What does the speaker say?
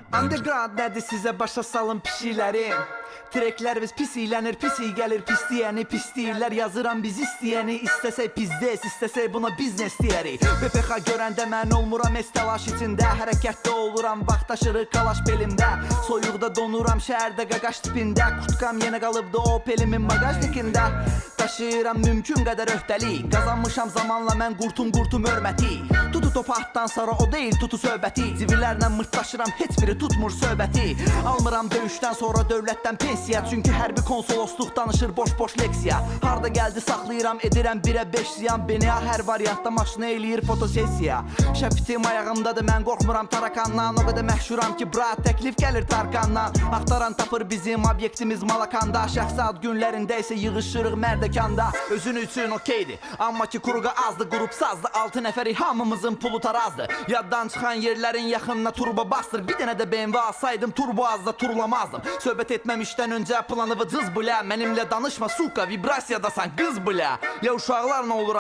Underground nədir sizə başa salın pişiklərim. Treklərimiz pis iylənir, pis iyi gəlir, pis deyəni pis deyirlər. Yazıram biz istəyəni, istəsək bizdes, istəsək buna biznes deyərik. BPX görəndə mən olmuram es təlaş içində. Hərəkətdə oluram, vaxtaşırıq kalaş belimdə. Soyuqda donuram, şəhərdə qaqaş tipində. Kurtkam yenə qalıbdı Opelimin magajnikində. Daşıyıram mümkün qədər öhdəlik. Qazanmışam zamanla mən qurtum hörməti. Tutu topatdan sonra o deyil tutu söhbəti. Civillərlə mırtlaşıram, heç biri tutmur söhbəti. Almıram döyüşdən sonra dövlətdən pensiya. Çünki hərbi konsolosluq danışır boş leksiya. Harda gəldi saxlayıram, edirəm 1'ə 5 ziyan. Beni hər variantda maşını eləyir fotosesiya. Şəpitim ayağımdadır, mən qorxmuram tarakandan. O qədər məşhuram ki brat təklif gəlir Tarkandan. Axtaran tapır bizim obyektimiz Malakanda. Şəxsi ad günlərində isə yığışırıq mərdəkanda. Özün üçün okeydir, amma ki kuruqa azdı. Qrup sazdı, 6 nəfəri hamımızın pulu tarazdı. Yaddan çıxan yerlərin yaxınına turbo bastır. Bir dənə də BMW alsaydım turbo azda turlamazdım. Söhbət etməmişdən öncə planı vıcız bilə. Mənimlə danışma suka, vibrasiyadasan qız bilə. Ya uşaqlar nə olur